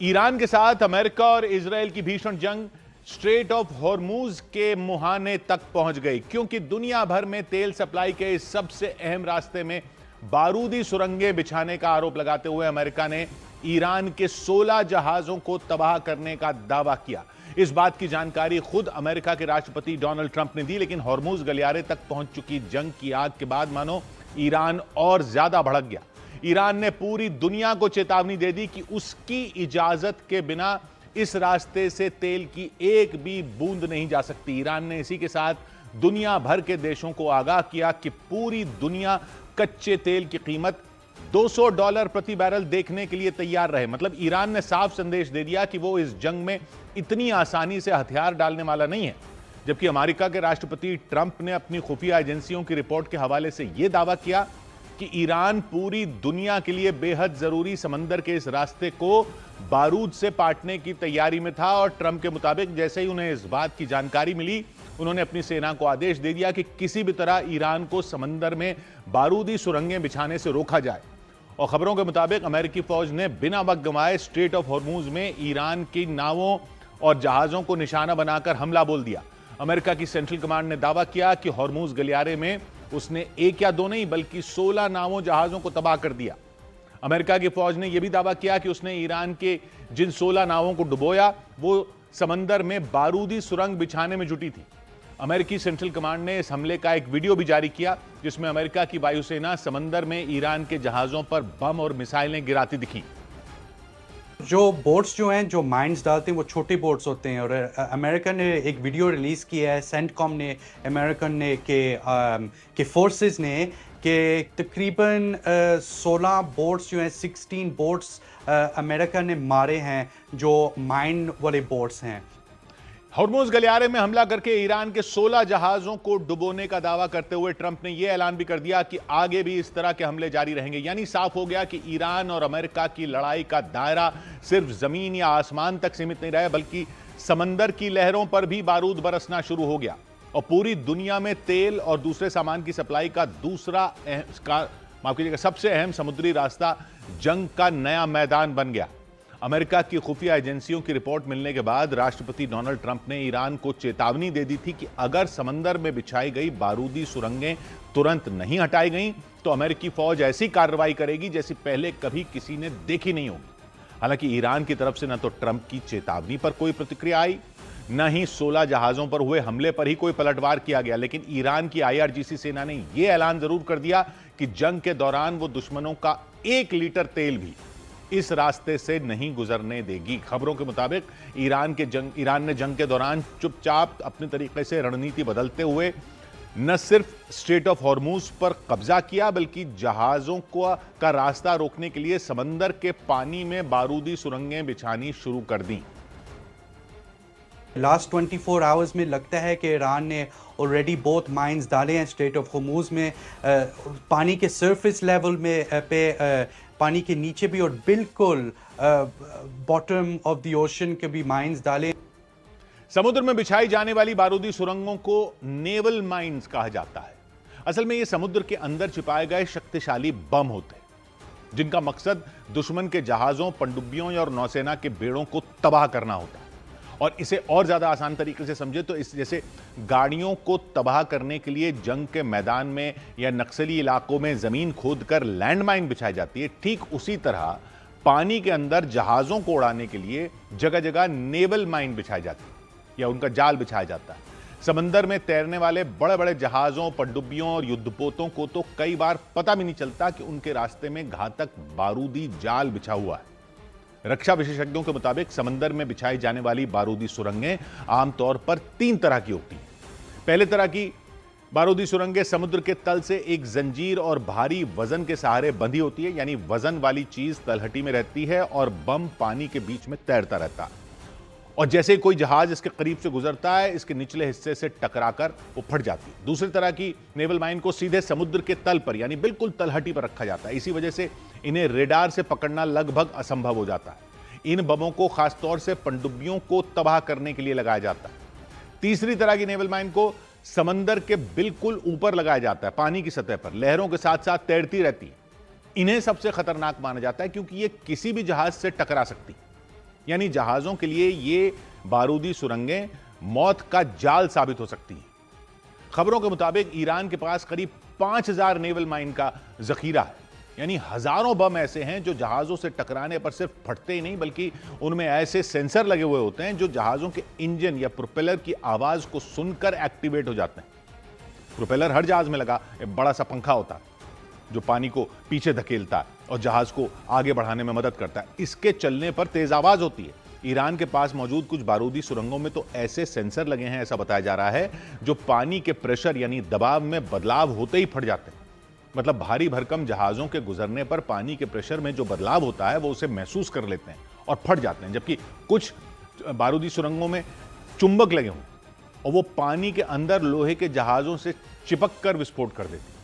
Iran के साथ America और इजराइल की भीषण जंग स्ट्रेट ऑफ हॉर्मूज के मुहाने तक पहुंच गई, क्योंकि दुनिया भर में तेल सप्लाई के इस सबसे अहम रास्ते में बारूदी सुरंगें बिछाने का आरोप लगाते हुए अमेरिका ने ईरान के 16 जहाजों को तबाह करने का दावा किया। इस बात की जानकारी खुद अमेरिका के राष्ट्रपति डोनाल्ड ट्रंप ने दी, लेकिन हॉर्मूज गलियारे तक पहुंच चुकी जंग की आग के बाद मानो ईरान और ज्यादा भड़क गया। ईरान ने पूरी दुनिया को चेतावनी दे दी कि उसकी इजाजत के बिना इस रास्ते से तेल की एक भी बूंद नहीं जा सकती। ईरान ने इसी के साथ दुनिया भर के देशों को आगाह किया कि पूरी दुनिया कच्चे तेल की कीमत $200 प्रति बैरल देखने के लिए तैयार रहे। मतलब ईरान ने साफ संदेश दे दिया कि वो इस जंग में इतनी आसानी से हथियार डालने वाला नहीं है। जबकि अमेरिका के राष्ट्रपति ट्रंप ने अपनी खुफिया एजेंसियों की रिपोर्ट के हवाले से यह दावा किया कि ईरान पूरी दुनिया के लिए बेहद जरूरी समंदर के इस रास्ते को बारूद से पाटने की तैयारी में था। और ट्रंप के मुताबिक जैसे ही उन्हें इस बात की जानकारी मिली, उन्होंने अपनी सेना को आदेश दे दिया कि किसी भी तरह ईरान को समंदर में बारूदी सुरंगें बिछाने से रोका जाए। और खबरों के मुताबिक अमेरिकी फौज ने बिना वक्त गंवाए स्ट्रेट ऑफ हॉर्मूज में ईरान की नावों और जहाजों को निशाना बनाकर हमला बोल दिया। अमेरिका की सेंट्रल कमांड ने दावा किया कि हॉर्मूज गलियारे में उसने एक या दो नहीं बल्कि 16 नावों जहाजों को तबाह कर दिया। अमेरिका की फौज ने यह भी दावा किया कि उसने ईरान के जिन 16 नावों को डुबोया वो समंदर में बारूदी सुरंग बिछाने में जुटी थी। अमेरिकी सेंट्रल कमांड ने इस हमले का एक वीडियो भी जारी किया, जिसमें अमेरिका की वायुसेना समंदर में ईरान के जहाजों पर बम और मिसाइलें गिराती दिखी। जो बोट्स जो हैं जो माइंस डालते हैं वो छोटे बोट्स होते हैं। और अमेरिका ने एक वीडियो रिलीज़ किया है, सेंटकॉम ने, अमेरिकन ने के फोर्सेस ने, कि तकरीबन 16 बोट्स जो हैं, 16 बोट्स अमेरिका ने मारे हैं जो माइन वाले बोट्स हैं। हॉर्मूज गलियारे में हमला करके ईरान के 16 जहाजों को डुबोने का दावा करते हुए ट्रंप ने यह ऐलान भी कर दिया कि आगे भी इस तरह के हमले जारी रहेंगे। यानी साफ हो गया कि ईरान और अमेरिका की लड़ाई का दायरा सिर्फ जमीन या आसमान तक सीमित नहीं रहा, बल्कि समंदर की लहरों पर भी बारूद बरसना शुरू हो गया। और पूरी दुनिया में तेल और दूसरे सामान की सप्लाई का माफ कीजिएगा सबसे अहम समुद्री रास्ता जंग का नया मैदान बन गया। अमेरिका की खुफिया एजेंसियों की रिपोर्ट मिलने के बाद राष्ट्रपति डोनाल्ड ट्रंप ने ईरान को चेतावनी दे दी थी कि अगर समंदर में बिछाई गई बारूदी सुरंगें तुरंत नहीं हटाई गई तो अमेरिकी फौज ऐसी कार्रवाई करेगी जैसी पहले कभी किसी ने देखी नहीं होगी। हालांकि ईरान की तरफ से न तो ट्रंप की चेतावनी पर कोई प्रतिक्रिया आई, न ही 16 जहाजों पर हुए हमले पर ही कोई पलटवार किया गया। लेकिन ईरान की IRGC सेना ने यह ऐलान जरूर कर दिया कि जंग के दौरान वो दुश्मनों का 1 लीटर तेल भी इस रास्ते से नहीं गुजरने देगी। खबरों के मुताबिक ईरान ने जंग के दौरान चुपचाप अपने तरीके से रणनीति बदलते हुए न सिर्फ स्ट्रेट ऑफ हॉर्मूज पर कब्जा किया, बल्कि जहाजों का रास्ता रोकने के लिए समंदर के पानी में बारूदी सुरंगें बिछानी शुरू कर दी। लास्ट 24 आवर्स में लगता है कि ईरान ने ऑलरेडी बहुत माइंस डाले हैं स्ट्रेट ऑफ हॉर्मूज में, पानी के सरफेस लेवल में पानी के नीचे भी, और बिल्कुल बॉटम ऑफ द ओशन के भी माइंस डाले। समुद्र में बिछाई जाने वाली बारूदी सुरंगों को नेवल माइंस कहा जाता है। असल में ये समुद्र के अंदर छिपाए गए शक्तिशाली बम होते हैं, जिनका मकसद दुश्मन के जहाजों, पनडुब्बियों और नौसेना के बेड़ों को तबाह करना होता है। और इसे और ज्यादा आसान तरीके से समझे तो इस जैसे गाड़ियों को तबाह करने के लिए जंग के मैदान में या नक्सली इलाकों में जमीन खोदकर लैंडमाइन बिछाई जाती है, ठीक उसी तरह पानी के अंदर जहाजों को उड़ाने के लिए जगह जगह नेवल माइन बिछाई जाती है या उनका जाल बिछाया जाता है। समंदर में तैरने वाले बड़े बड़े जहाजों, पनडुब्बियों और युद्धपोतों को तो कई बार पता भी नहीं चलता कि उनके रास्ते में घातक बारूदी जाल बिछा हुआ है। रक्षा विशेषज्ञों के मुताबिक समंदर में बिछाई जाने वाली बारूदी सुरंगें आमतौर पर 3 तरह की होती हैं। पहले तरह की बारूदी सुरंगें समुद्र के तल से एक जंजीर और भारी वजन के सहारे बंधी होती है, यानी वजन वाली चीज तलहटी में रहती है और बम पानी के बीच में तैरता रहता है। और जैसे ही कोई जहाज इसके करीब से गुजरता है, इसके निचले हिस्से से टकराकर वो फट जाती है। दूसरी तरह की नेवल माइन को सीधे समुद्र के तल पर यानी बिल्कुल तलहटी पर रखा जाता है। इसी वजह से इन्हें रेडार से पकड़ना लगभग असंभव हो जाता है। इन बमों को खासतौर से पनडुब्बियों को तबाह करने के लिए लगाया जाता है। तीसरी तरह की नेवल माइन को समंदर के बिल्कुल ऊपर लगाया जाता है, पानी की सतह पर लहरों के साथ साथ तैरती रहती है। इन्हें सबसे खतरनाक माना जाता है क्योंकि ये किसी भी जहाज से टकरा सकती है। यानी जहाजों के लिए ये बारूदी सुरंगें मौत का जाल साबित हो सकती हैं। खबरों के मुताबिक ईरान के पास करीब 5000 नेवल माइन का जखीरा है, यानी हजारों बम ऐसे हैं जो जहाजों से टकराने पर सिर्फ फटते ही नहीं बल्कि उनमें ऐसे सेंसर लगे हुए होते हैं जो जहाजों के इंजन या प्रोपेलर की आवाज को सुनकर एक्टिवेट हो जाते हैं। प्रोपेलर हर जहाज में लगा एक बड़ा सा पंखा होता है जो पानी को पीछे धकेलता है और जहाज को आगे बढ़ाने में मदद करता है। इसके चलने पर तेज आवाज होती है। ईरान के पास मौजूद कुछ बारूदी सुरंगों में तो ऐसे सेंसर लगे हैं, ऐसा बताया जा रहा है, जो पानी के प्रेशर यानी दबाव में बदलाव होते ही फट जाते हैं। मतलब भारी भरकम जहाजों के गुजरने पर पानी के प्रेशर में जो बदलाव होता है वो उसे महसूस कर लेते हैं और फट जाते हैं। जबकि कुछ बारूदी सुरंगों में चुंबक लगे हों और वो पानी के अंदर लोहे के जहाजों से चिपक कर विस्फोट कर देती।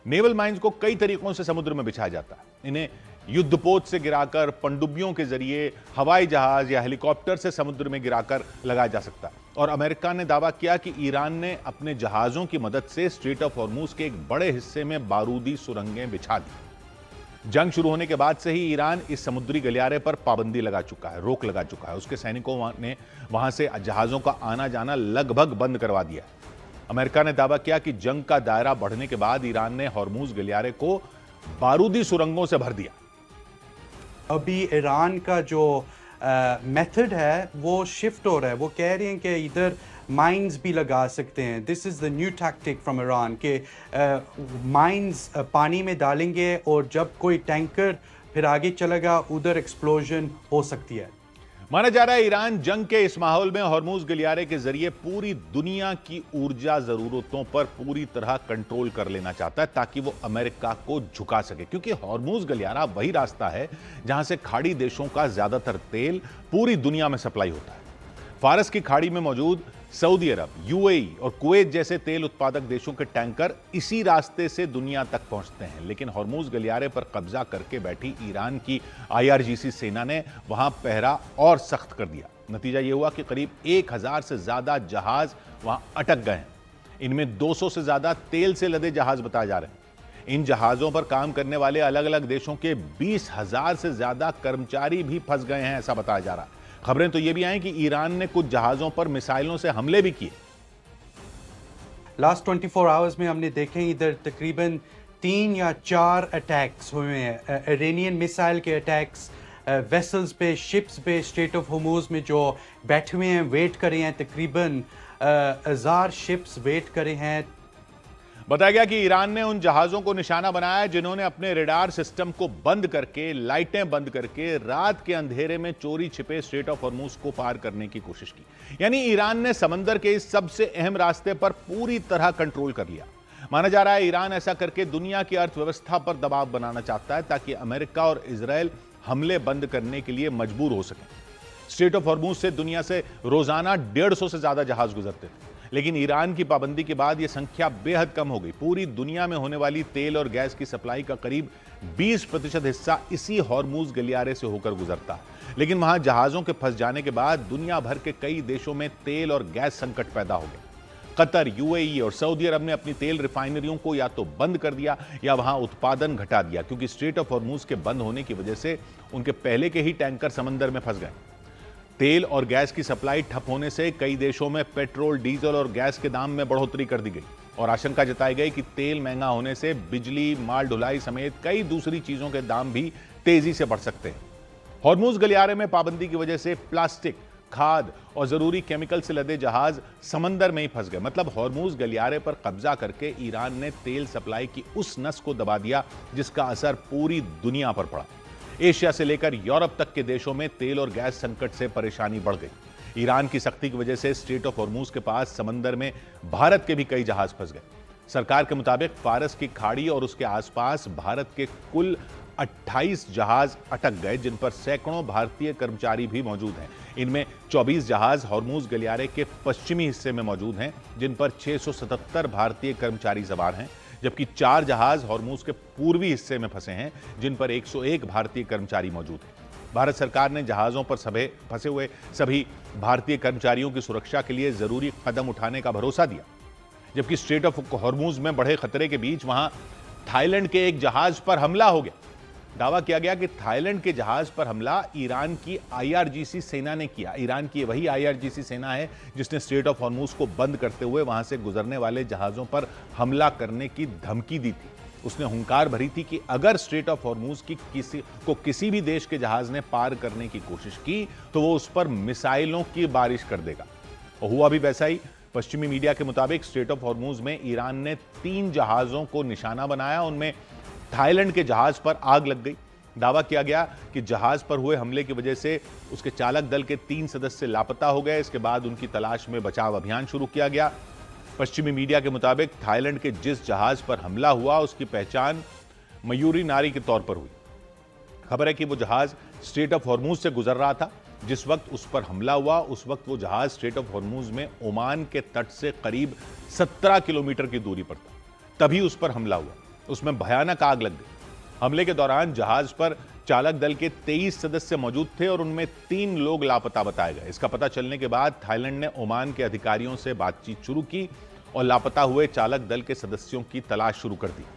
नेवल माइंस को कई तरीकों से समुद्र में बिछाया जाता है। इन्हें युद्धपोत से गिराकर, पनडुब्बियों के जरिए, हवाई जहाज या हेलीकॉप्टर से समुद्र में गिराकर लगाया जा सकता है। और अमेरिका ने दावा किया कि ईरान ने अपने जहाजों की मदद से स्ट्रेट ऑफ हॉर्मूज के एक बड़े हिस्से में बारूदी सुरंगें बिछा दी। जंग शुरू होने के बाद से ही ईरान इस समुद्री गलियारे पर पाबंदी लगा चुका है, रोक लगा चुका है। उसके सैनिकों ने वहां से जहाजों का आना जाना लगभग बंद करवा दिया है। अमेरिका ने दावा किया कि जंग का दायरा बढ़ने के बाद ईरान ने हॉर्मूज गलियारे को बारूदी सुरंगों से भर दिया। अभी ईरान का जो मेथड है वो शिफ्ट हो रहा है। वो कह रहे हैं कि इधर माइंस भी लगा सकते हैं। This is the new tactic from Iran के माइंस पानी में डालेंगे और जब कोई टैंकर फिर आगे चलेगा उधर एक्सप्लोजन हो सकती है। माना जा रहा है ईरान जंग के इस माहौल में हॉर्मूज गलियारे के जरिए पूरी दुनिया की ऊर्जा जरूरतों पर पूरी तरह कंट्रोल कर लेना चाहता है ताकि वो अमेरिका को झुका सके, क्योंकि हॉर्मूज गलियारा वही रास्ता है जहां से खाड़ी देशों का ज्यादातर तेल पूरी दुनिया में सप्लाई होता है। फारस की खाड़ी में मौजूद सऊदी अरब, यूएई और कुवैत जैसे तेल उत्पादक देशों के टैंकर इसी रास्ते से दुनिया तक पहुंचते हैं। लेकिन हॉर्मूज गलियारे पर कब्जा करके बैठी ईरान की आईआरजीसी सेना ने वहां पहरा और सख्त कर दिया। नतीजा यह हुआ कि करीब 1000 से ज्यादा जहाज वहां अटक गए हैं। इनमें 200 से ज्यादा तेल से लदे जहाज बताए जा रहे हैं। इन जहाजों पर काम करने वाले अलग अलग देशों के 20,000 से ज्यादा कर्मचारी भी फंस गए हैं, ऐसा बताया जा रहा है। खबरें तो ये भी आई कि ईरान ने कुछ जहाजों पर मिसाइलों से हमले भी किए। लास्ट 24 आवर्स में हमने देखे इधर तकरीबन 3 या 4 अटैक्स हुए हैं। इरानियन मिसाइल के अटैक्स वेसल्स पे, शिप्स पे स्ट्रेट ऑफ हॉर्मूज में जो बैठे हुए हैं, वेट कर रहे हैं। तकरीबन 1000 शिप्स वेट करे हैं। बताया गया कि ईरान ने उन जहाजों को निशाना बनाया जिन्होंने अपने रडार सिस्टम को बंद करके, लाइटें बंद करके रात के अंधेरे में चोरी छिपे स्ट्रेट ऑफ हॉर्मूज को पार करने की कोशिश की। यानी ईरान ने समंदर के इस सबसे अहम रास्ते पर पूरी तरह कंट्रोल कर लिया। माना जा रहा है ईरान ऐसा करके दुनिया की अर्थव्यवस्था पर दबाव बनाना चाहता है ताकि अमेरिका और इजराइल हमले बंद करने के लिए मजबूर हो सके। स्ट्रेट ऑफ हॉर्मूज से दुनिया से रोजाना 150 से ज्यादा जहाज गुजरते थे, लेकिन ईरान की पाबंदी के बाद यह संख्या बेहद कम हो गई। पूरी दुनिया में होने वाली तेल और गैस की सप्लाई का करीब 20% हिस्सा इसी हॉर्मूज गलियारे से होकर गुजरता है। लेकिन वहां जहाजों के फंस जाने के बाद दुनिया भर के कई देशों में तेल और गैस संकट पैदा हो गया। कतर, यूएई और सऊदी अरब ने अपनी तेल रिफाइनरियों को या तो बंद कर दिया या वहां उत्पादन घटा दिया, क्योंकि स्ट्रेट ऑफ हॉर्मूज के बंद होने की वजह से उनके पहले के ही टैंकर समंदर में फंस गए। तेल और गैस की सप्लाई ठप होने से कई देशों में पेट्रोल, डीजल और गैस के दाम में बढ़ोतरी कर दी गई और आशंका जताई गई कि तेल महंगा होने से बिजली, माल ढुलाई समेत कई दूसरी चीजों के दाम भी तेजी से बढ़ सकते हैं। हॉर्मूज गलियारे में पाबंदी की वजह से प्लास्टिक, खाद और जरूरी केमिकल से लदे जहाज समंदर में ही फंस गए। मतलब हॉर्मूज गलियारे पर कब्जा करके ईरान ने तेल सप्लाई की उस नस को दबा दिया जिसका असर पूरी दुनिया पर पड़ा। एशिया से लेकर यूरोप तक के देशों में तेल और गैस संकट से परेशानी बढ़ गई। ईरान की सख्ती की वजह से स्ट्रेट ऑफ हॉर्मूज के पास समंदर में भारत के भी कई जहाज फंस गए। सरकार के मुताबिक फारस की खाड़ी और उसके आसपास भारत के कुल 28 जहाज अटक गए, जिन पर सैकड़ों भारतीय कर्मचारी भी मौजूद हैं। इनमें 24 जहाज हॉर्मूज गलियारे के पश्चिमी हिस्से में मौजूद हैं, जिन पर 677 भारतीय कर्मचारी सवार हैं, जबकि 4 जहाज हॉर्मूज के पूर्वी हिस्से में फंसे हैं, जिन पर 101 भारतीय कर्मचारी मौजूद हैं। भारत सरकार ने जहाजों पर फंसे हुए सभी भारतीय कर्मचारियों की सुरक्षा के लिए जरूरी कदम उठाने का भरोसा दिया। जबकि स्ट्रेट ऑफ हॉर्मूज में बढ़े खतरे के बीच वहां थाईलैंड के एक जहाज पर हमला हो गया। दावा किया गया कि थाईलैंड के जहाज पर हमला ईरान की आईआरजीसी सेना ने किया। ईरान की वही आईआरजीसी सेना है जिसने स्ट्रेट ऑफ हॉर्मूज को बंद करते हुए वहां से गुजरने वाले जहाजों पर हमला करने की धमकी दी थी। उसने हुंकार भरी थी कि अगर स्ट्रेट ऑफ हॉर्मूज की किसी भी देश के जहाज ने पार करने की कोशिश की तो वो उस पर मिसाइलों की बारिश कर देगा। और हुआ भी वैसा ही। पश्चिमी मीडिया के मुताबिक स्ट्रेट ऑफ हॉर्मूज में ईरान ने 3 जहाजों को निशाना बनाया। उनमें थाईलैंड के जहाज पर आग लग गई। दावा किया गया कि जहाज पर हुए हमले की वजह से उसके चालक दल के 3 सदस्य लापता हो गए। इसके बाद उनकी तलाश में बचाव अभियान शुरू किया गया। पश्चिमी मीडिया के मुताबिक थाईलैंड के जिस जहाज पर हमला हुआ उसकी पहचान मयूरी नारी के तौर पर हुई। खबर है कि वो जहाज स्ट्रेट ऑफ हॉर्मूज से गुजर रहा था। जिस वक्त उस पर हमला हुआ उस वक्त वो जहाज स्ट्रेट ऑफ हॉर्मूज में ओमान के तट से करीब 17 किलोमीटर की दूरी पर था। तभी उस पर हमला हुआ। उसमें भयानक आग लग गई। हमले के दौरान जहाज पर चालक दल के 23 सदस्य मौजूद थे और उनमें 3 लोग लापता बताए गए। इसका पता चलने के बाद थाईलैंड ने ओमान के अधिकारियों से बातचीत शुरू की और लापता हुए चालक दल के सदस्यों की तलाश शुरू कर दी।